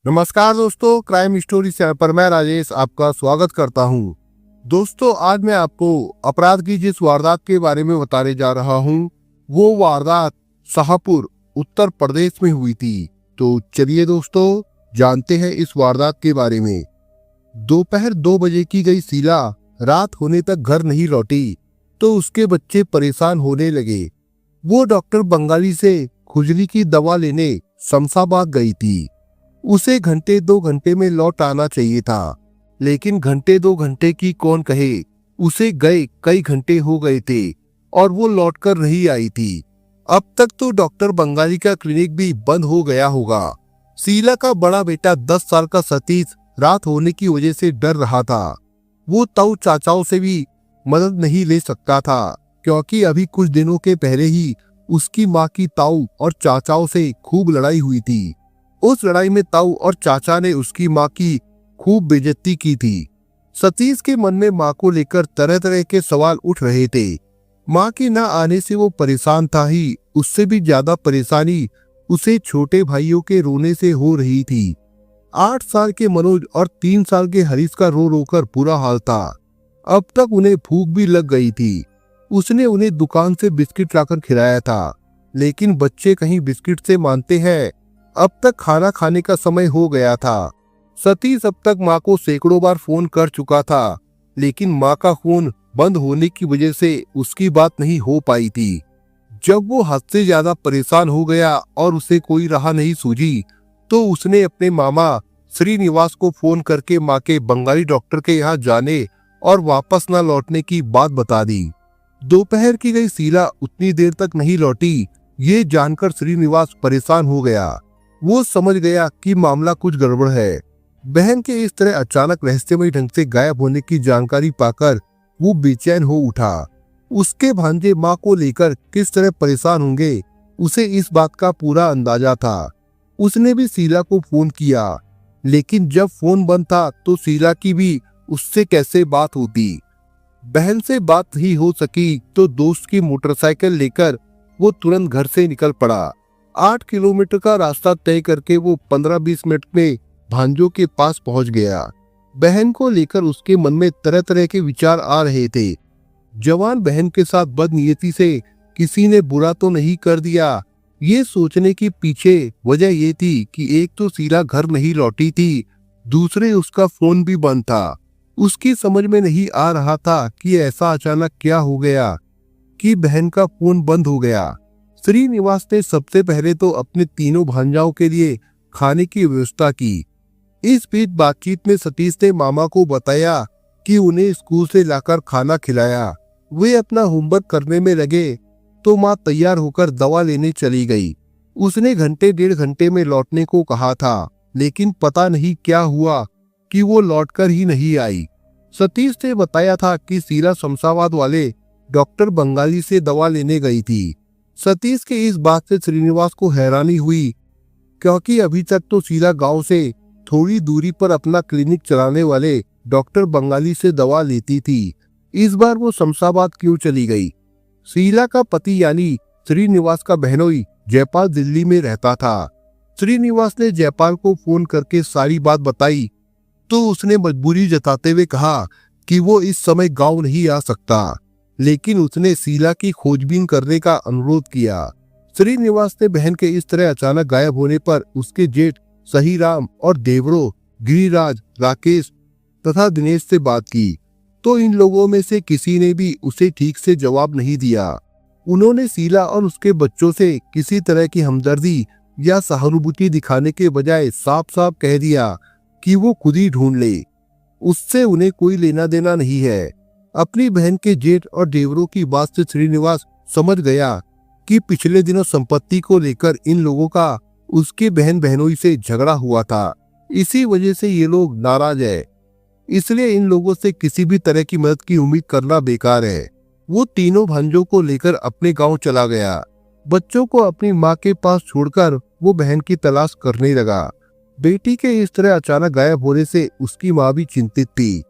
नमस्कार दोस्तों, crime story channel पर मैं राजेश आपका स्वागत करता हूं। दोस्तों, आज मैं आपको अपराध की जिस वारदात के बारे में बताने जा रहा हूं, वो वारदात शाहपुर उत्तर प्रदेश में हुई थी। तो चलिए दोस्तों, जानते हैं इस वारदात के बारे में। दोपहर 2 बजे की गई शीला रात होने तक घर नहीं लौटी तो उसके बच्चे परेशान होने लगे। वो डॉक्टर बंगाली से खुजली की दवा लेने शमशाबाद गई थी। उसे घंटे 2 घंटे में लौट आना चाहिए था, लेकिन घंटे 2 घंटे की कौन कहे, उसे गए कई घंटे हो गए थे और वो लौट कर नहीं आई थी। अब तक तो डॉक्टर बंगाली का क्लिनिक भी बंद हो गया होगा। शीला का बड़ा बेटा 10 साल का सतीश रात होने की वजह से डर रहा था। वो ताऊ चाचाओं से भी मदद नहीं ले सकता था, क्योंकि अभी कुछ दिनों के पहले ही उसकी माँ की ताऊ और चाचाओं से खूब लड़ाई हुई थी। उस लड़ाई में ताऊ और चाचा ने उसकी माँ की खूब बेइज्जती की थी। सतीश के मन में माँ को लेकर तरह तरह के सवाल उठ रहे थे। माँ के न आने से वो परेशान था ही, उससे भी ज्यादा परेशानी उसे छोटे भाइयों के रोने से हो रही थी। 8 साल के मनोज और 3 साल के हरीश का रो रो कर बुरा हाल था। अब तक उन्हें भूख भी लग गई थी। उसने उन्हें दुकान से बिस्किट लाकर खिलाया था, लेकिन बच्चे कहीं बिस्किट से मानते हैं। अब तक खाना खाने का समय हो गया था। सतीश अब तक माँ को सैकड़ों बार फोन कर चुका था, लेकिन माँ का फोन बंद होने की वजह से उसकी बात नहीं हो पाई थी। जब वो हद से ज्यादा परेशान हो गया और उसे कोई राह नहीं सूझी, तो उसने अपने मामा श्रीनिवास को फोन करके माँ के बंगाली डॉक्टर के यहाँ जाने और वापस न लौटने की बात बता दी। दोपहर की गई शीला उतनी देर तक नहीं लौटी, ये जानकर श्रीनिवास परेशान हो गया। वो समझ गया कि मामला कुछ गड़बड़ है। बहन के इस तरह अचानक रहस्यमय ढंग से गायब होने की जानकारी पाकर वो बेचैन हो उठा। उसके भांजे माँ को लेकर किस तरह परेशान होंगे, उसे इस बात का पूरा अंदाजा था। उसने भी शीला को फोन किया, लेकिन जब फोन बंद था तो शीला की भी उससे कैसे बात होती। बहन से बात ही हो सकी तो दोस्त की मोटरसाइकिल लेकर वो तुरंत घर से निकल पड़ा। 8 किलोमीटर का रास्ता तय करके वो 15-20 मिनट में भांजों के पास पहुंच गया। बहन को लेकर उसके मन में तरह तरह के विचार आ रहे थे। जवान बहन के साथ बदनीयती से किसी ने बुरा तो नहीं कर दिया, ये सोचने के पीछे वजह ये थी कि एक तो शीला घर नहीं लौटी थी, दूसरे उसका फोन भी बंद था। उसकी समझ में नहीं आ रहा था कि ऐसा अचानक क्या हो गया कि बहन का फोन बंद हो गया। श्रीनिवास ने सबसे पहले तो अपने तीनों भांजाओं के लिए खाने की व्यवस्था की। इस बीच बातचीत में सतीश ने मामा को बताया कि उन्हें स्कूल से लाकर खाना खिलाया। वे अपना होमवर्क करने में लगे तो माँ तैयार होकर दवा लेने चली गई। उसने घंटे 1.5 घंटे में लौटने को कहा था, लेकिन पता नहीं क्या हुआ कि वो लौटकर ही नहीं आई। सतीश ने बताया था कि शीला शमशाबाद वाले डॉक्टर बंगाली से दवा लेने गई थी। सतीश के इस बात से श्रीनिवास को हैरानी हुई, क्योंकि अभी तक तो शीला गांव से थोड़ी दूरी पर अपना क्लिनिक चलाने वाले डॉक्टर बंगाली से दवा लेती थी। इस बार वो शमशाबाद क्यों चली गई? शीला का पति यानी श्रीनिवास का बहनोई जयपाल दिल्ली में रहता था। श्रीनिवास ने जयपाल को फोन करके सारी बात बताई तो उसने मजबूरी जताते हुए कहा कि वो इस समय गांव नहीं आ सकता, लेकिन उसने शीला की खोजबीन करने का अनुरोध किया। श्रीनिवास ने बहन के इस तरह अचानक गायब होने पर उसके जेठ सहीराम और देवरों गिरिराज, राकेश तथा दिनेश से बात की, तो इन लोगों में से किसी ने भी उसे ठीक से जवाब नहीं दिया। उन्होंने शीला और उसके बच्चों से किसी तरह की हमदर्दी या सहानुभूति दिखाने के बजाय साफ साफ कह दिया कि वो खुद ही ढूंढ ले, उससे उन्हें कोई लेना देना नहीं है। अपनी बहन के जेठ और देवरों की बात से श्रीनिवास समझ गया कि पिछले दिनों संपत्ति को लेकर इन लोगों का उसके बहन बहनोई से झगड़ा हुआ था। इसी वजह से ये लोग नाराज है, इसलिए इन लोगों से किसी भी तरह की मदद की उम्मीद करना बेकार है। वो तीनों भांजों को लेकर अपने गांव चला गया। बच्चों को अपनी माँ के पास छोड़कर वो बहन की तलाश करने लगा। बेटी के इस तरह अचानक गायब होने से उसकी माँ भी चिंतित थी।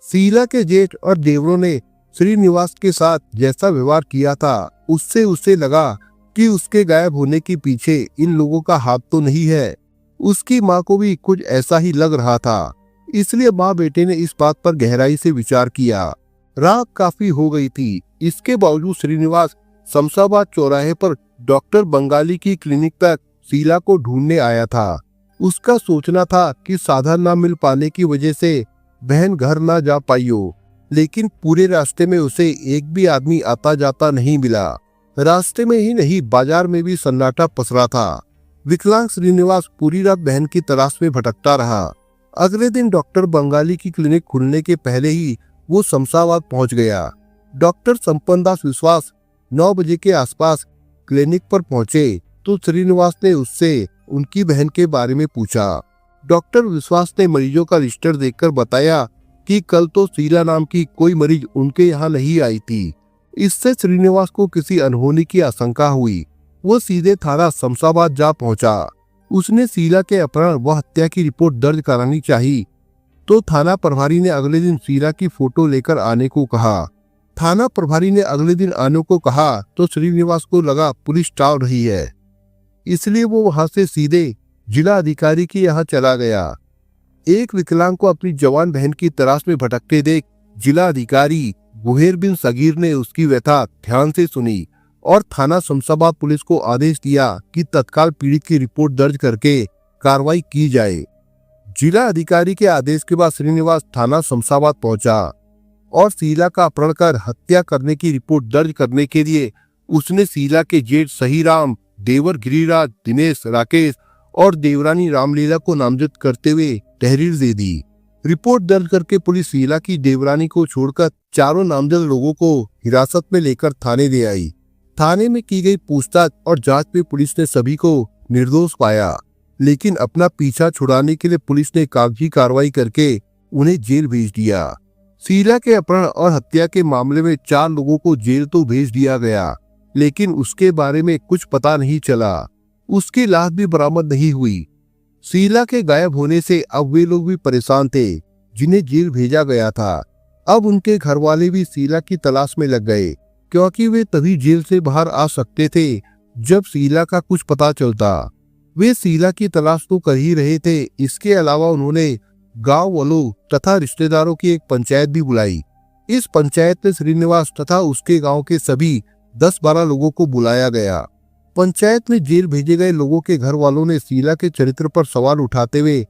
शीला के जेठ और देवरों ने श्रीनिवास के साथ जैसा व्यवहार किया था, उससे उसे लगा कि उसके गायब होने के पीछे इन लोगों का हाथ तो नहीं है। उसकी माँ को भी कुछ ऐसा ही लग रहा था, इसलिए माँ बेटे ने इस बात पर गहराई से विचार किया। रात काफी हो गई थी, इसके बावजूद श्रीनिवास शमशाबाद चौराहे पर डॉक्टर बंगाली की क्लिनिक तक शीला को ढूंढने आया था। उसका सोचना था कि साधन न मिल पाने की वजह से बहन घर न जा पाई हो, लेकिन पूरे रास्ते में उसे एक भी आदमी आता जाता नहीं मिला। रास्ते में ही नहीं, बाजार में भी सन्नाटा पसरा था। विकलांग श्रीनिवास पूरी रात बहन की तलाश में भटकता रहा। अगले दिन डॉक्टर बंगाली की क्लिनिक खुलने के पहले ही वो शमशाबाद पहुंच गया। डॉक्टर संपन्न दास विश्वास 9 बजे के आसपास क्लिनिक पर पहुंचे तो श्रीनिवास ने उससे उनकी बहन के बारे में पूछा। डॉक्टर विश्वास ने मरीजों का रजिस्टर देखकर बताया कि कल तो शीला नाम की कोई मरीज उनके यहाँ नहीं आई थी। इससे श्रीनिवास को किसी अनहोनी की आशंका हुई। वो सीधे थाना शमशाबाद जा पहुंचा। उसने शीला के अपहरण व हत्या की रिपोर्ट दर्ज करानी चाहिए, तो थाना प्रभारी ने अगले दिन शीला की फोटो लेकर आने को कहा। थाना प्रभारी ने अगले दिन आने को कहा तो श्रीनिवास को लगा पुलिस टाल रही है, इसलिए वो वहां से सीधे जिला अधिकारी के यहाँ चला गया। एक विकलांग को अपनी जवान बहन की तलाश में भटकते देख जिला अधिकारी गुहेर बिन सगीर ने उसकी व्यथा ध्यान से सुनी और थाना शमशाबाद पुलिस को आदेश दिया कि तत्काल पीड़ित की रिपोर्ट दर्ज करके कार्रवाई की जाए। जिला अधिकारी के आदेश के बाद श्रीनिवास थाना शमशाबाद पहुंचा और शीला का अपहरण कर हत्या करने की रिपोर्ट दर्ज करने के लिए उसने शीला के जेठ सहीराम, देवर गिरिराज, दिनेश, राकेश और देवरानी रामलीला को नामजद करते हुए तहरीर दे दी। रिपोर्ट दर्ज करके पुलिस शीला की देवरानी को छोड़कर चारों नामजद लोगों को हिरासत में लेकर थाने ले आई। थाने में की गई पूछताछ और जांच में पुलिस ने सभी को निर्दोष पाया, लेकिन अपना पीछा छुड़ाने के लिए पुलिस ने कागजी कार्रवाई करके उन्हें जेल भेज दिया। शीला के अपहरण और हत्या के मामले में 4 लोगों को जेल तो भेज दिया गया, लेकिन उसके बारे में कुछ पता नहीं चला। उसकी लाश भी बरामद नहीं हुई। शीला के गायब होने से अब वे लोग भी परेशान थे जिन्हें जेल भेजा गया था। अब उनके घर वाले भी शीला की तलाश में लग गए, क्योंकि वे तभी जेल से बाहर आ सकते थे जब शीला का कुछ पता चलता। वे शीला की तलाश तो कर ही रहे थे, इसके अलावा उन्होंने गांव वालों तथा रिश्तेदारों की एक पंचायत भी बुलाई। इस पंचायत में श्रीनिवास तथा उसके गांव के सभी 10-12 लोगों को बुलाया गया। पंचायत में जेल भेजे गए लोगों के घर वालों ने शीला के चरित्र पर सवाल उठाते हुए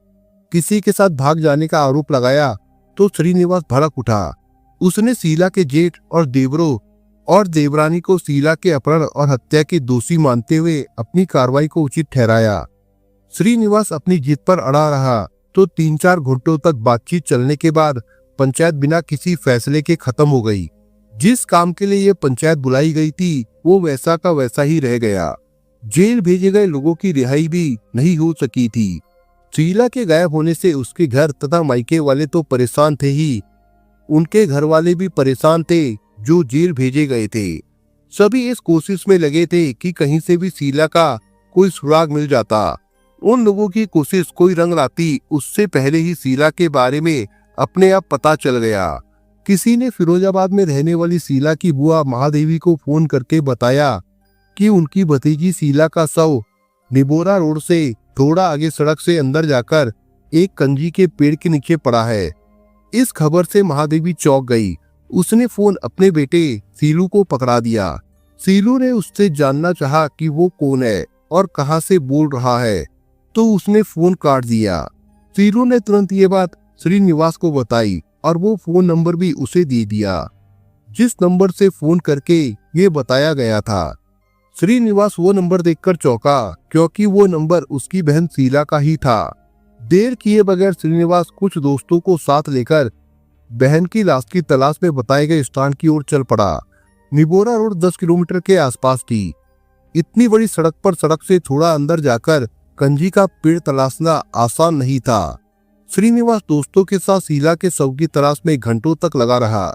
किसी के साथ भाग जाने का आरोप लगाया तो श्रीनिवास भड़क उठा। उसने शीला के जेठ और देवरों और देवरानी को शीला के अपहरण और हत्या के दोषी मानते हुए अपनी कार्रवाई को उचित ठहराया। श्रीनिवास अपनी जीत पर अड़ा रहा तो 3-4 घंटों तक बातचीत चलने के बाद पंचायत बिना किसी फैसले के खत्म हो गई। जिस काम के लिए ये पंचायत बुलाई गई थी वो वैसा का वैसा ही रह गया। जेल भेजे गए लोगों की रिहाई भी नहीं हो सकी थी। शीला के गायब होने से उसके घर तथा मायके वाले तो परेशान थे ही, उनके घर वाले भी परेशान थे जो जेल भेजे गए थे। सभी इस कोशिश में लगे थे कि कहीं से भी शीला का कोई सुराग मिल जाता। उन लोगों की कोशिश कोई रंग लाती उससे पहले ही शीला के बारे में अपने आप पता चल गया। किसी ने फिरोजाबाद में रहने वाली शीला की बुआ महादेवी को फोन करके बताया कि उनकी भतीजी शीला का शव निबोरा रोड से थोड़ा आगे सड़क से अंदर जाकर एक कंजी के पेड़ के नीचे पड़ा है। इस खबर से महादेवी चौंक गई। उसने फोन अपने बेटे सीलू को पकड़ा दिया। सीलू ने उससे जानना चाहा कि वो कौन है और कहां से बोल रहा है, तो उसने फोन काट दिया। सीलू ने तुरंत ये बात श्रीनिवास को बताई और वो फोन नंबर भी उसे दे दिया जिस नंबर से फोन करके ये बताया गया था। श्रीनिवास वो नंबर देखकर चौंका, क्योंकि वो नंबर उसकी बहन शीला का ही था। देर किए बगैर श्रीनिवास कुछ दोस्तों को साथ लेकर बहन की लाश की तलाश में बताए गए स्थान की ओर चल पड़ा। निबोरा रोड 10 किलोमीटर के आसपास थी। इतनी बड़ी सड़क पर सड़क से थोड़ा अंदर जाकर कंजी का पेड़ तलाशना आसान नहीं था। श्रीनिवास दोस्तों के साथ शीला के शव की तलाश में घंटों तक लगा रहा।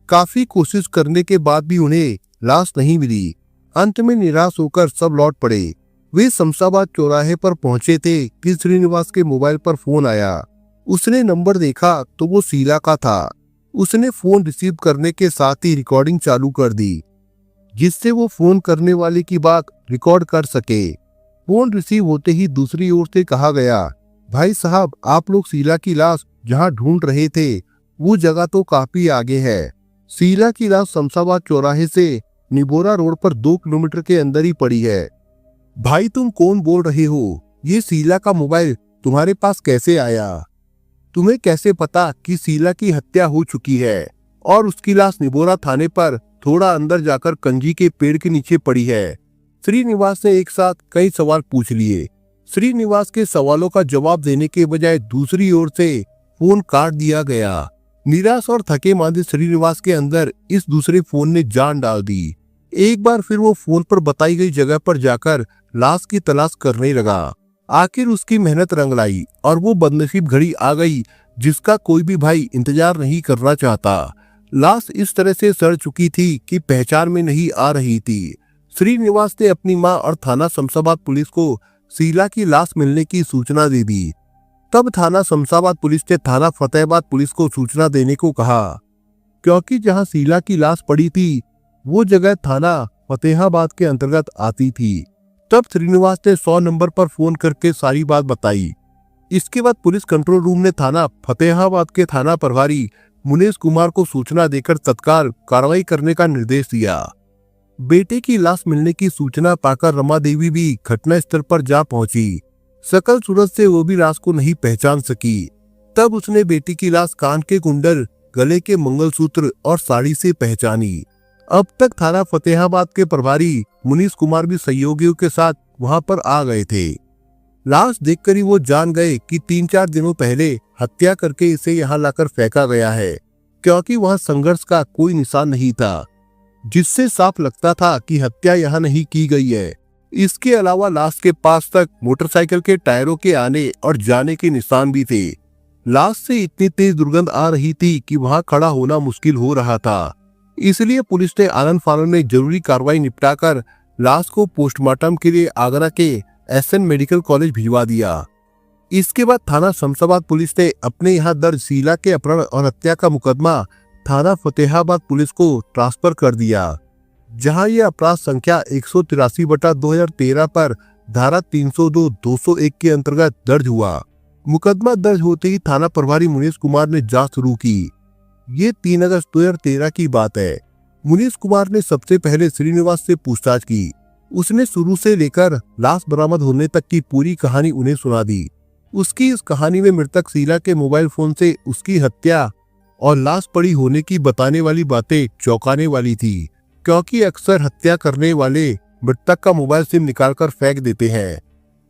काफी कोशिश करने के बाद भी उन्हें लाश नहीं मिली। अंत में निराश होकर सब लौट पड़े। वे शमशाबाद चौराहे पर पहुंचे थे कि श्रीनिवास के मोबाइल पर फोन आया। उसने नंबर देखा तो वो शीला का था। उसने फोन रिसीव करने के साथ ही रिकॉर्डिंग चालू कर दी, जिससे वो फोन करने वाले की बात रिकॉर्ड कर सके। फोन रिसीव होते ही दूसरी ओर से कहा गया, भाई साहब, आप लोग शीला की लाश जहां ढूंढ रहे थे वो जगह तो काफी आगे है। शीला की लाश शमशाबाद चौराहे से निबोरा रोड पर 2 किलोमीटर के अंदर ही पड़ी है। भाई तुम कौन बोल रहे हो? ये शीला का मोबाइल तुम्हारे पास कैसे आया? तुम्हें कैसे पता कि शीला की हत्या हो चुकी है और उसकी लाश निबोरा थाने पर थोड़ा अंदर जाकर कंजी के पेड़ के नीचे पड़ी है? श्रीनिवास ने एक साथ कई सवाल पूछ लिए। श्रीनिवास के सवालों का जवाब देने के बजाय दूसरी ओर से फोन काट दिया गया। निराश और थके मांदे श्रीनिवास के अंदर इस दूसरे फोन ने जान डाल दी। एक बार फिर वो फोन पर बताई गई जगह पर जाकर लाश की तलाश करने लगा। आखिर उसकी मेहनत रंग लाई और वो बदनसीब घड़ी आ गई जिसका कोई भी भाई इंतजार नहीं करना चाहता। लाश इस तरह से सड़ चुकी थी कि पहचान में नहीं आ रही थी। श्रीनिवास ने अपनी मां और थाना शमशाबाद पुलिस को शीला की लाश मिलने की सूचना दे दी। तब थाना शमशाबाद पुलिस ने थाना फतेहाबाद पुलिस को सूचना देने को कहा, क्योंकि जहां शीला की लाश पड़ी थी वो जगह थाना फतेहाबाद के अंतर्गत आती थी। तब श्रीनिवास ने 100 नंबर पर फोन करके सारी बात बताई। इसके बाद पुलिस कंट्रोल रूम ने थाना फतेहाबाद के थाना प्रभारी मुनेश कुमार को सूचना देकर तत्काल कार्रवाई करने का निर्देश दिया। बेटे की लाश मिलने की सूचना पाकर रमा देवी भी घटनास्थल पर जा पहुंची। सकल सूरत से वो भी लाश को नहीं पहचान सकी। तब उसने बेटी की लाश कान के कुंडल, गले के मंगलसूत्र और साड़ी से पहचानी। अब तक थाना फतेहाबाद के प्रभारी मुनीश कुमार भी सहयोगियों के साथ वहां पर आ गए थे। लाश देखकर ही वो जान गए कि 3-4 दिनों पहले हत्या करके इसे यहाँ लाकर फेंका गया है, क्योंकि वहां संघर्ष का कोई निशान नहीं था, जिससे साफ लगता था कि हत्या यहाँ नहीं की गई है। इसके अलावा लाश के पास तक मोटरसाइकिल के टायरों के आने और जाने के निशान भी थे। लाश से इतनी तेज दुर्गंध आ रही थी कि वहां खड़ा होना मुश्किल हो रहा था। इसलिए पुलिस ने आनन फानन में जरूरी कार्रवाई निपटाकर लाश को पोस्टमार्टम के लिए आगरा के एसएन मेडिकल कॉलेज भिजवा दिया। इसके बाद थाना शमशाबाद पुलिस ने अपने यहाँ दर्ज शीला के अपहरण और हत्या का मुकदमा थाना फतेहाबाद पुलिस को ट्रांसफर कर दिया, जहां यह अपराध संख्या 183/2013 पर धारा 302-201 के अंतर्गत दर्ज हुआ। मुकदमा दर्ज होते ही थाना प्रभारी मुनीश कुमार ने जांच शुरू की। ये 3 अगस्त 2013 की बात है। मुनीश कुमार ने सबसे पहले श्रीनिवास से पूछताछ की। उसने शुरू से लेकर लाश बरामद होने तक की पूरी कहानी उन्हें सुना दी। उसकी इस कहानी में मृतक शीला के मोबाइल फोन से उसकी हत्या और लाश पड़ी होने की बताने वाली बातें चौंकाने वाली थी, क्योंकि अक्सर हत्या करने वाले मृतक का मोबाइल सिम निकालकर फेंक देते हैं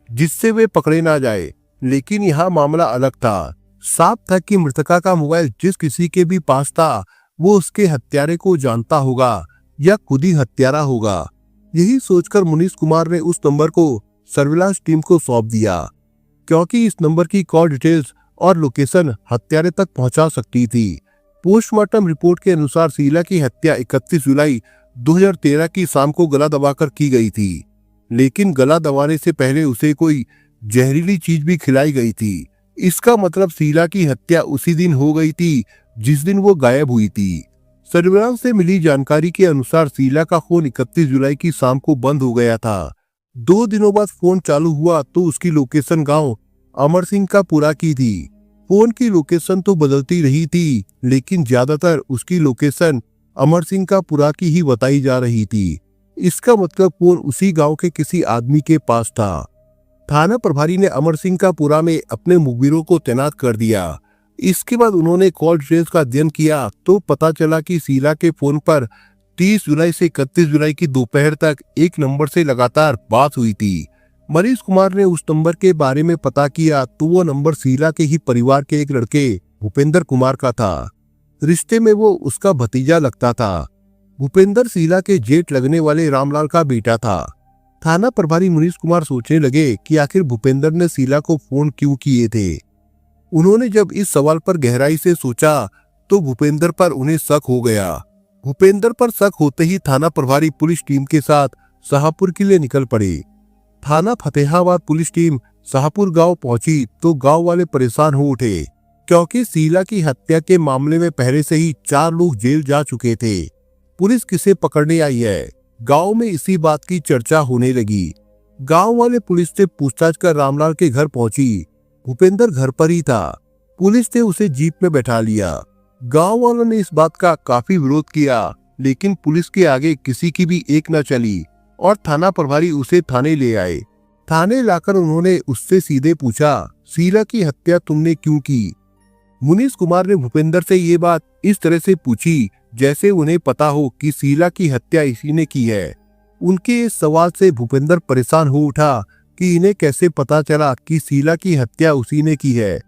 जिससे वे पकड़े ना जाए, लेकिन यहाँ मामला अलग था। साफ था कि मृतका का मोबाइल जिस किसी के भी पास था वो उसके हत्यारे को जानता होगा या खुद ही हत्यारा होगा। यही सोचकर मुनीश कुमार ने उस नंबर को सर्विलांस टीम को सौंप दिया, क्योंकि इस नंबर की कॉल डिटेल्स और लोकेशन हत्यारे तक पहुंचा सकती थी। पोस्टमार्टम रिपोर्ट के अनुसार शीला की हत्या 31 जुलाई 2013 की शाम को गला दबाकर की गई थी, लेकिन गला दबाने से पहले उसे कोई जहरीली चीज भी खिलाई गई थी। इसका मतलब शीला की हत्या उसी दिन हो गई थी जिस दिन वो गायब हुई थी। सर्विलांस से मिली जानकारी के अनुसार शीला का फोन 31 जुलाई की शाम को बंद हो गया था। 2 दिनों बाद फोन चालू हुआ तो उसकी लोकेशन गांव अमर सिंह का पुरा की थी। फोन की लोकेशन तो बदलती रही थी, लेकिन ज्यादातर उसकी लोकेशन अमर सिंह का पुरा की ही बताई जा रही थी। इसका मतलब फोन उसी गांव के किसी आदमी के पास था। थाना प्रभारी ने अमर सिंह का पुरा में अपने मुखबिरों को तैनात कर दिया। इसके बाद उन्होंने कॉल डिटेल्स का अध्ययन किया तो पता चला कि शीला के फोन पर 30 जुलाई से 31 जुलाई की दोपहर तक एक नंबर से लगातार बात हुई थी। मनीष कुमार ने उस नंबर के बारे में पता किया तो वो नंबर शीला के ही परिवार के एक लड़के भूपेंद्र कुमार का था। रिश्ते में वो उसका भतीजा लगता था। भूपेंद्र शीला के जेठ लगने वाले रामलाल का बेटा था। थाना प्रभारी मुनीश कुमार सोचने लगे कि आखिर भूपेंद्र ने शीला को फोन क्यों किए थे। उन्होंने जब इस सवाल पर गहराई से सोचा तो भूपेंद्र पर उन्हें शक हो गया। भूपेंद्र पर शक होते ही थाना प्रभारी पुलिस टीम के साथ शाहपुर के लिए निकल पड़े। थाना फतेहाबाद पुलिस टीम शाहपुर गांव पहुंची तो गांव वाले परेशान हो उठे, क्योंकि शीला की हत्या के मामले में पहले से ही 4 लोग जेल जा चुके थे। पुलिस किसे पकड़ने आई है, गांव में इसी बात की चर्चा होने लगी। गांव वाले पुलिस से पूछताछ कर रामलाल के घर पहुंची। भूपेंद्र घर पर ही था। पुलिस ने उसे जीप में बैठा लिया। गांव वालों ने इस बात का काफी विरोध किया, लेकिन पुलिस के आगे किसी की भी एक न चली और थाना प्रभारी उसे थाने ले आए। थाने लाकर उन्होंने उससे सीधे पूछा, शीला की हत्या तुमने क्यों की? मुनीश कुमार ने भूपेंद्र से ये बात इस तरह से पूछी जैसे उन्हें पता हो कि शीला की हत्या इसी ने की है। उनके इस सवाल से भूपेंद्र परेशान हो उठा कि इन्हें कैसे पता चला कि शीला की हत्या उसी ने की है।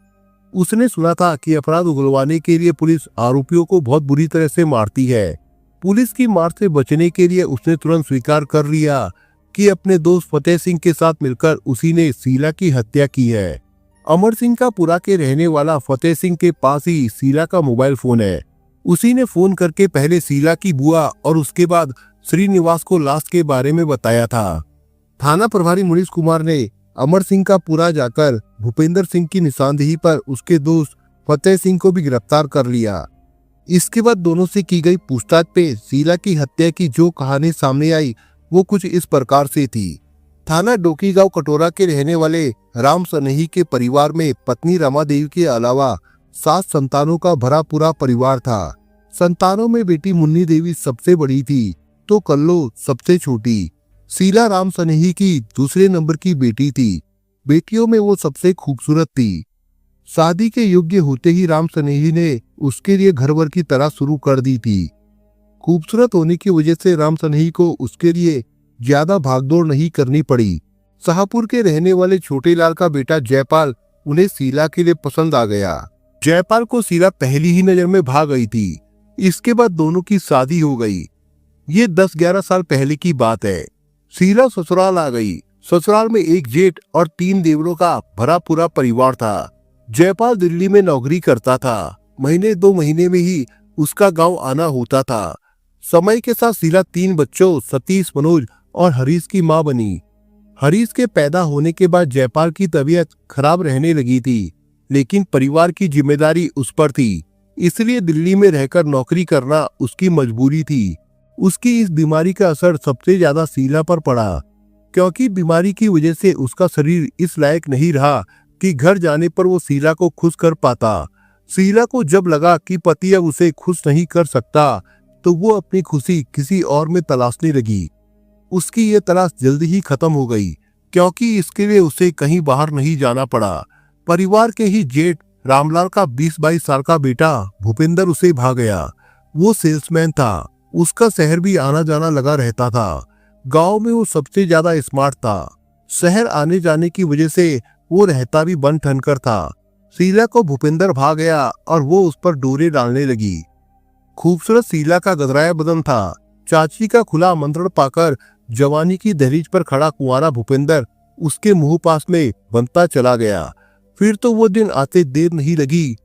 उसने सुना था कि अपराध उगलवाने के लिए पुलिस आरोपियों को बहुत बुरी तरह से मारती है। पुलिस की मार से बचने के लिए उसने तुरंत स्वीकार कर लिया कि अपने दोस्त फतेह सिंह के साथ मिलकर उसी ने शीला की हत्या की है। अमर सिंह का पुरा के रहने वाला फतेह सिंह के पास ही शीला का मोबाइल फोन है। उसी ने फोन करके पहले शीला की बुआ और उसके बाद श्रीनिवास को लाश के बारे में बताया था। थाना प्रभारी मुनीश कुमार ने अमर सिंह का पुरा जाकर भूपेंद्र सिंह की निशानदेही पर उसके दोस्त फतेह सिंह को भी गिरफ्तार कर लिया। इसके बाद दोनों से की गई पूछताछ पे शीला की हत्या की जो कहानी सामने आई वो कुछ इस प्रकार से थी। थाना डोकीगांव कटोरा के रहने वाले राम सनेही के परिवार में पत्नी रमा देवी के अलावा 7 संतानों का भरा पूरा परिवार था। संतानों में बेटी मुन्नी देवी सबसे बड़ी थी तो कल्लो सबसे छोटी। शीला राम सनेही की दूसरे नंबर की बेटी थी। बेटियों में वो सबसे खूबसूरत थी। शादी के योग्य होते ही राम सनेही ने उसके लिए घरवर की तरह शुरू कर दी थी। खूबसूरत होने की वजह से राम सनेही को उसके लिए ज्यादा भागदौड़ नहीं करनी पड़ी। शाहपुर के रहने वाले छोटे लाल का बेटा जयपाल उन्हें शीला के लिए पसंद आ गया। जयपाल को शीला पहली ही नजर में भा गई थी। इसके बाद दोनों की शादी हो गई। ये 10-11 साल पहले की बात है। शीला ससुराल आ गई। ससुराल में एक जेठ और 3 देवरों का भरा पूरा परिवार था। जयपाल दिल्ली में नौकरी करता था। महीने 2 महीने में ही उसका गांव आना होता था। समय के साथ शीला 3 बच्चों सतीश, मनोज और हरीश की मां बनी। हरीश के पैदा होने के बाद जयपाल की तबीयत खराब रहने लगी थी, लेकिन परिवार की जिम्मेदारी उस पर थी, इसलिए दिल्ली में रहकर नौकरी करना उसकी मजबूरी थी। उसकी इस बीमारी का असर सबसे ज्यादा शीला पर पड़ा, क्योंकि बीमारी की वजह से उसका शरीर इस लायक नहीं रहा कि घर जाने पर वो शीला को खुश कर पाता। शीला को जब लगा कि पति अब उसे खुश नहीं कर सकता, तो वो अपनी खुशी किसी और में तलाशने लगी। उसकी ये तलाश जल्दी ही खत्म हो गई, क्योंकि इसके लिए उसे कहीं बाहर नहीं जाना पड़ा। परिवार के ही जेठ रामलाल का 20-22 साल का बेटा भूपेंद्र उसे भा गया। वो सेल्समैन था। उसका शहर भी आना जाना लगा रहता था। गांव में वो सबसे ज्यादा स्मार्ट था। शहर आने जाने की वजह से वो रहता भी बन ठन कर था। शीला को भूपेंद्र भा गया और वो उस पर डोरे डालने लगी। खूबसूरत शीला का गदराया बदन था। चाची का खुला आमंत्रण पाकर जवानी की दहलीज पर खड़ा कुंवारा भूपेंद्र उसके मुंह पास में बनता चला गया। फिर तो वो दिन आते देर नहीं लगी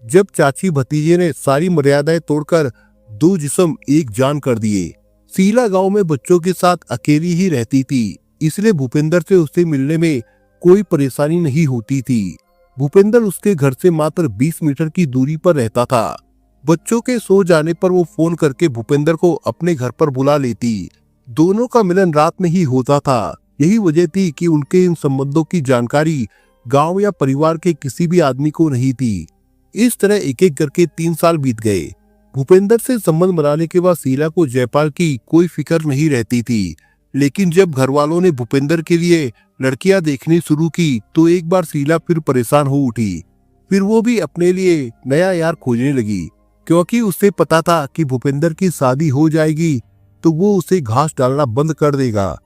जब चाची भतीजे ने सारी मर्यादाएं तोड़कर 2 जिस्म एक जान कर दिए। शीला गांव में बच्चों के साथ अकेली ही रहती थी, इसलिए भूपेंद्र से उससे मिलने में कोई परेशानी नहीं होती थी। भूपेंद्र उसके घर से मात्र 20 मीटर की दूरी पर रहता था। बच्चों के सो जाने पर वो फोन करके भूपेंद्र को अपने घर पर बुला लेती। दोनों का मिलन रात में ही होता था। यही वजह थी कि उनके इन संबंधों की जानकारी गांव या परिवार के किसी भी आदमी को नहीं थी। इस तरह एक एक करके 3 साल बीत गए। भूपेंद्र से संबंध बनाने के बाद शीला को जयपाल की कोई फिक्र नहीं रहती थी, लेकिन जब घर वालों ने भूपेंद्र के लिए लड़कियां देखनी शुरू की तो एक बार शीला फिर परेशान हो उठी। फिर वो भी अपने लिए नया यार खोजने लगी, क्योंकि उससे पता था कि भूपेंद्र की शादी हो जाएगी तो वो उसे घास डालना बंद कर देगा,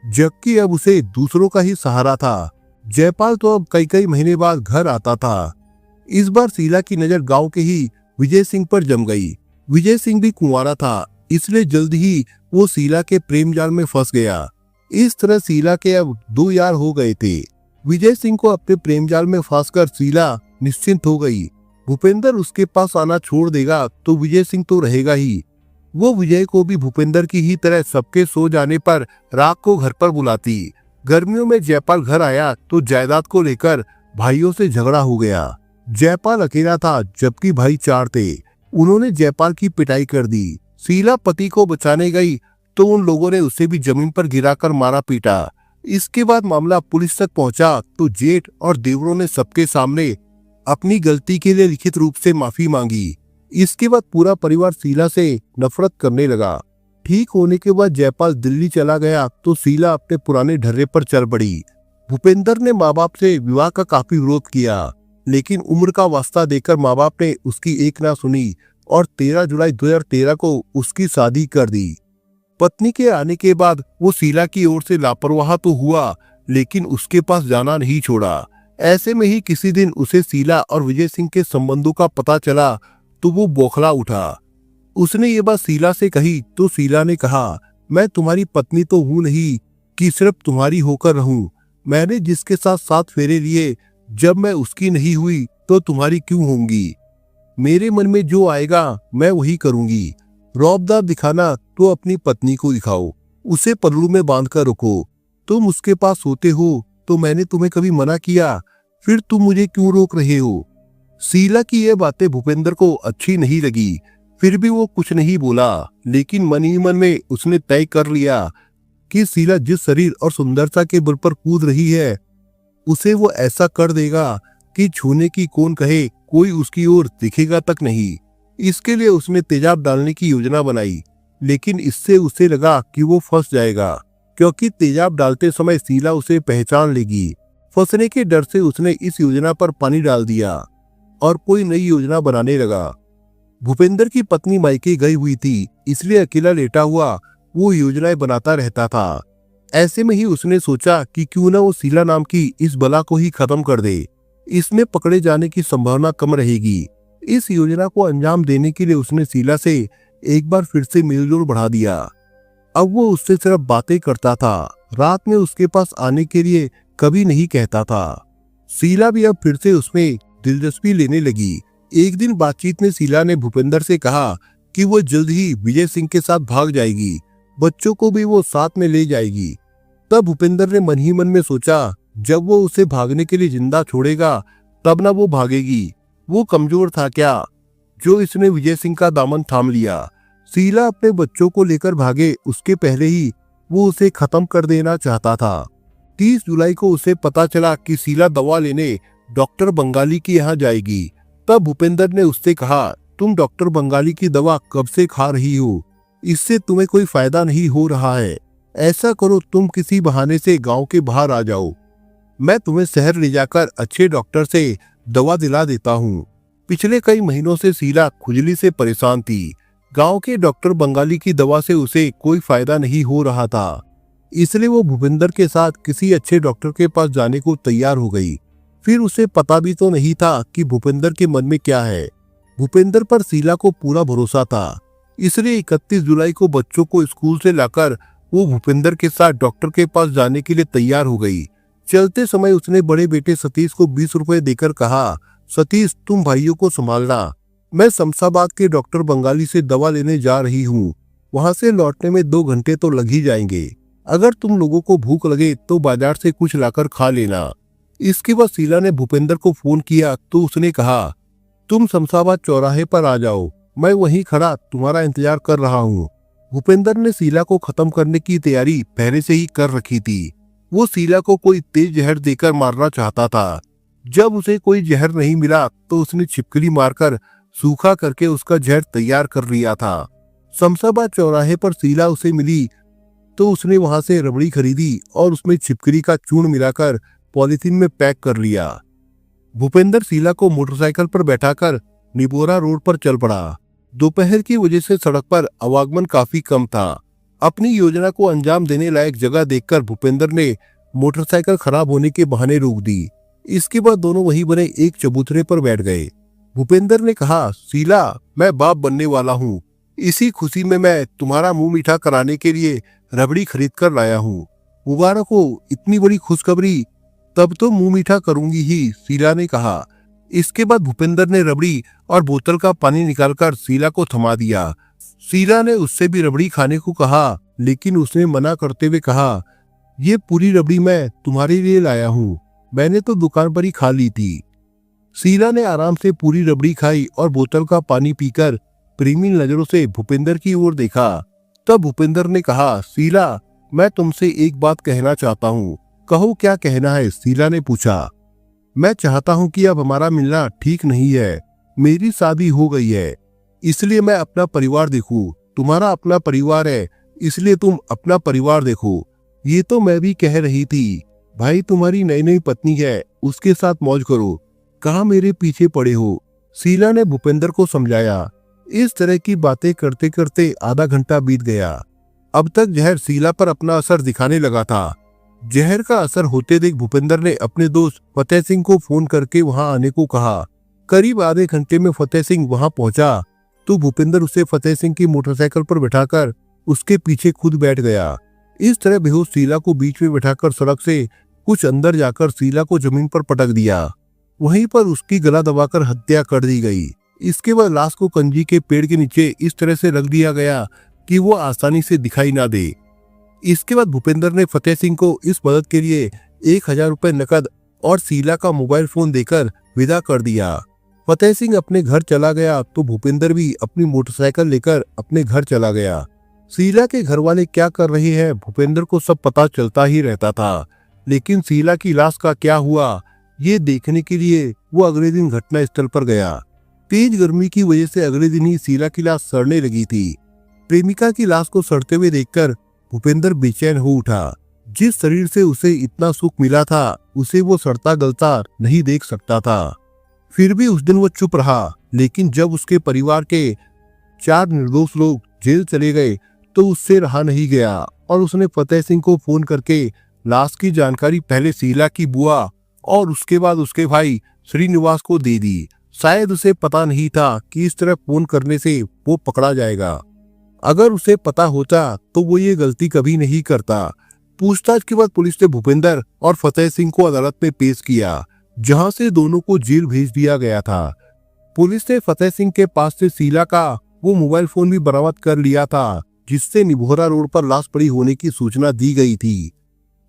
जबकि अब उसे दूसरों का ही सहारा था। जयपाल तो अब कई महीने बाद घर आता था। इस बार शीला की नजर गांव के ही विजय सिंह पर जम गई। विजय सिंह भी कुंवारा था, इसलिए जल्द ही वो शीला के प्रेम जाल में फंस गया। इस तरह शीला के अब 2 यार हो गए थे। विजय सिंह को अपने प्रेम जाल में फंसकर शीला निश्चिंत हो गई। भूपेंद्र उसके पास आना छोड़ देगा तो विजय सिंह तो रहेगा ही। वो विजय को भी भूपेंद्र की ही तरह सबके सो जाने पर रात को घर पर बुलाती। गर्मियों में जयपाल घर आया तो जायदाद को लेकर भाइयों से झगड़ा हो गया। जयपाल अकेला था जबकि भाई 4 थे। उन्होंने जयपाल की पिटाई कर दी। शीला पति को बचाने गई तो उन लोगों ने उसे भी जमीन पर गिराकर मारा पीटा। इसके बाद मामला पुलिस तक पहुंचा तो जेठ और देवरों ने सबके सामने अपनी गलती के लिए लिखित रूप से माफी मांगी। इसके बाद पूरा परिवार शीला से नफरत करने लगा। ठीक होने के बाद जयपाल दिल्ली चला गया तो शीला अपने पुराने ढर्रे पर चल पड़ी। भूपेंद्र ने माँ बाप से विवाह का काफी विरोध किया, लेकिन उम्र का वास्ता देकर माँ बाप ने उसकी एक ना सुनी और 13 जुलाई 2013 को उसकी शादी कर दी। पत्नी के आने के बाद वो शीला की ओर से लापरवाह तो हुआ, लेकिन उसके पास जाना नहीं छोड़ा। ऐसे में ही किसी दिन उसे शीला और विजय सिंह के संबंधों का पता चला तो वो बौखला उठा। उसने ये बात शीला से कही तो शीला ने कहा, मैं तुम्हारी पत्नी तो हूं नहीं कि सिर्फ तुम्हारी होकर रहूं। मैंने जिसके साथ 7 फेरे लिए, जब मैं उसकी नहीं हुई तो तुम्हारी क्यों होंगी। मेरे मन में जो आएगा मैं वही करूंगी। रौबदार दिखाना तो अपनी पत्नी को दिखाओ, उसे पल्लू में बांध कर रखो। तुम उसके पास सोते हो तो मैंने तुम्हें कभी मना किया, फिर तुम मुझे क्यों रोक रहे हो। शीला की ये बातें भूपेंद्र को अच्छी नहीं लगी, फिर भी वो कुछ नहीं बोला, लेकिन मन ही मन में उसने तय कर लिया कि शीला जिस शरीर और सुंदरता के बल पर कूद रही है, उसे वो ऐसा कर देगा कि छूने की कौन कहे, कोई उसकी ओर दिखेगा तक नहीं। इसके लिए उसने तेजाब डालने की योजना बनाई, लेकिन इससे उसे लगा कि वो फंस जाएगा, क्योंकि तेजाब डालते समय शीला उसे पहचान लेगी। फंसने के डर से उसने इस योजना पर पानी डाल दिया और कोई नई योजना बनाने लगा। भूपेंद्र की पत्नी मायके गई हुई थी, इसलिए अकेला लेटा हुआ वो योजनाएं बनाता रहता था। ऐसे में ही उसने सोचा कि क्यों ना वो शीला नाम की इस बला को ही खत्म कर दे, इसमें पकड़े जाने की संभावना कम रहेगी। इस योजना को अंजाम देने के लिए उसने शीला से एक बार फिर से मेलजोल बढ़ा दिया। अब वो उससे सिर्फ बातें करता था, रात में उसके पास आने के लिए कभी नहीं कहता था। शीला भी अब फिर से उसमें दिलचस्पी लेने लगी। एक दिन बातचीत में शीला ने भूपेंद्र से कहा कि वो जल्द ही विजय सिंह के साथ भाग जाएगी, बच्चों को भी वो साथ में ले जाएगी। तब भूपेंद्र ने मन ही मन में सोचा, जब वो उसे भागने के लिए जिंदा छोड़ेगा तब ना वो भागेगी। वो कमजोर था क्या जो इसने विजय सिंह का दामन थाम लिया। शीला अपने बच्चों को लेकर भागे उसके पहले ही वो उसे खत्म कर देना चाहता था। 30 जुलाई को उसे पता चला कि शीला दवा लेने डॉक्टर बंगाली के यहाँ जाएगी। तब भूपेंद्र ने उससे कहा, तुम डॉक्टर बंगाली की दवा कब से खा रही हो, इससे तुम्हें कोई फायदा नहीं हो रहा है। ऐसा करो, तुम किसी बहाने से गांव के बाहर आ जाओ, मैं तुम्हें शहर ले जाकर अच्छे डॉक्टर से दवा दिला देता हूँ। पिछले कई महीनों से शीला खुजली से परेशान थी। गांव के डॉक्टर बंगाली की दवा से उसे कोई फायदा नहीं हो रहा था, इसलिए वो भूपेंद्र के साथ किसी अच्छे डॉक्टर के पास जाने को तैयार हो गई। फिर उसे पता भी तो नहीं था कि भूपेंद्र के मन में क्या है। भूपेंद्र पर शीला को पूरा भरोसा था, इसलिए 31 जुलाई को बच्चों को स्कूल से लाकर वो भूपेंद्र के साथ डॉक्टर के पास जाने के लिए तैयार हो गई। चलते समय उसने बड़े बेटे सतीश को 20 रुपए देकर कहा, सतीश तुम भाइयों को संभालना, मैं शमशाबाद के डॉक्टर बंगाली से दवा लेने जा रही हूँ। वहां से लौटने में 2 घंटे तो लग ही जाएंगे। अगर तुम लोगों को भूख लगे तो बाजार से कुछ लाकर खा लेना। इसके बाद शीला ने भूपेंद्र को फोन किया तो उसने कहा, तुम शमशाबाद चौराहे पर आ जाओ, मैं वहीं खड़ा तुम्हारा इंतजार कर रहा हूँ। भूपेंद्र ने शीला को खत्म करने की तैयारी पहले से ही कर रखी थी। वो शीला को कोई तेज जहर देकर मारना चाहता था। जब उसे कोई जहर नहीं मिला तो उसने छिपकली मारकर सूखा करके उसका जहर तैयार कर लिया था। शमशाबाद चौराहे पर शीला उसे मिली तो उसने वहां से रबड़ी खरीदी और उसमें छिपकली का चूर्ण मिलाकर पॉलीथीन में पैक कर लिया। भूपेंद्र शीला को मोटरसाइकिल पर बैठाकर निबोरा रोड पर चल पड़ा। दोपहर की वजह से सड़क पर आवागमन काफी कम था। अपनी योजना को अंजाम देने लायक जगह देखकर भूपेंद्र ने मोटरसाइकिल खराब होने के बहाने रोक दी। इसके बाद दोनों वहीं बने एक चबूतरे पर बैठ गए। भूपेंद्र ने कहा, शीला मैं बाप बनने वाला हूँ, इसी खुशी में मैं तुम्हारा मुंह मीठा कराने के लिए रबड़ी खरीद कर लाया हूँ। मुबारक हो, इतनी बड़ी खुशखबरी, तब तो मुंह मीठा करूंगी ही, शीला ने कहा। इसके बाद भूपेंद्र ने रबड़ी और बोतल का पानी निकालकर शीला को थमा दिया। शीला ने उससे भी रबड़ी खाने को कहा, लेकिन उसने मना करते हुए कहा, ये पूरी रबड़ी मैं तुम्हारे लिए लाया हूँ, मैंने तो दुकान पर ही खा ली थी। शीला ने आराम से पूरी रबड़ी खाई और बोतल का पानी पीकर प्रेमी नजरों से भूपेंद्र की ओर देखा। तब भूपेंद्र ने कहा, शीला मैं तुमसे एक बात कहना चाहता हूँ। कहो क्या कहना है? शीला ने पूछा। मैं चाहता हूँ कि अब हमारा मिलना ठीक नहीं है। मेरी शादी हो गई है, इसलिए मैं अपना परिवार देखूं। तुम्हारा अपना परिवार है, इसलिए तुम अपना परिवार देखो। ये तो मैं भी कह रही थी। भाई तुम्हारी नई नई पत्नी है, उसके साथ मौज करो। कहाँ मेरे पीछे पड़े हो? शीला ने भूपेंद्र को समझाया। इस तरह की बातें करते करते आधा घंटा बीत गया। अब तक जहर शीला पर अपना असर दिखाने लगा था। जहर का असर होते देख भूपेंद्र ने अपने दोस्त फतेह सिंह को फोन करके वहां आने को कहा। करीब आधे घंटे में फतेह सिंह वहां पहुंचा तो भूपेंद्र उसे फतेह सिंह की मोटरसाइकिल पर बैठाकर उसके पीछे खुद बैठ गया। इस तरह बेहोश शीला को बीच में बैठाकर सड़क से कुछ अंदर जाकर शीला को जमीन पर पटक दिया। वहीं पर उसकी गला दबाकर हत्या कर दी गई। इसके बाद लाश को कंजी के पेड़ के नीचे इस तरह से रख दिया गया कि वो आसानी से दिखाई ना दे। इसके बाद भूपेंद्र ने फतेह सिंह को इस मदद के लिए 1000 रुपए नकद और शीला का मोबाइल फोन देकर विदा कर दिया। फतेह सिंह अपने घर चला गया तो भूपेंद्र भी अपनी मोटरसाइकिल लेकर अपने घर चला गया। शीला के घर वाले क्या कर रहे हैं भूपेंद्र को सब पता चलता ही रहता था, लेकिन शीला की लाश का क्या हुआ ये देखने के लिए वो अगले दिन घटना स्थल पर गया। तेज गर्मी की वजह से अगले दिन ही शीला की लाश सड़ने लगी थी। प्रेमिका की लाश को सड़ते हुए देखकर भूपेंद्र बेचैन हो उठा। जिस शरीर से उसे इतना सुख मिला था उसे वो सड़ता गलता नहीं देख सकता था। फिर भी उस दिन वो चुप रहा, लेकिन जब उसके परिवार के 4 निर्दोष लोग जेल चले गए तो उससे रहा नहीं गया और उसने फतेह सिंह को फोन करके लाश की जानकारी पहले शीला की बुआ और उसके बाद उसके भाई श्रीनिवास को दे दी। शायद उसे पता नहीं था कि इस तरह फोन करने से वो पकड़ा जाएगा। अगर उसे पता होता तो वो ये गलती कभी नहीं करता। पूछताछ के बाद पुलिस ने भूपेंद्र और फतेह सिंह को अदालत में पेश किया, जहां से दोनों को जेल भेज दिया गया था। पुलिस ने फतेह सिंह के पास से शीला का वो मोबाइल फोन भी बरामद कर लिया था, जिससे निभोरा रोड पर लाश पड़ी होने की सूचना दी गई थी।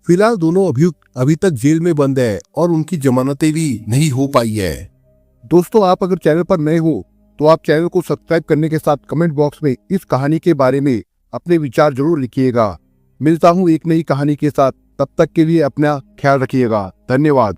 फिलहाल दोनों अभियुक्त अभी तक जेल में बंद है और उनकी जमानतें भी नहीं हो पाई है। दोस्तों, आप अगर चैनल पर नए हो तो आप चैनल को सब्सक्राइब करने के साथ कमेंट बॉक्स में इस कहानी के बारे में अपने विचार जरूर लिखिएगा। मिलता हूँ एक नई कहानी के साथ, तब तक के लिए अपना ख्याल रखिएगा। धन्यवाद।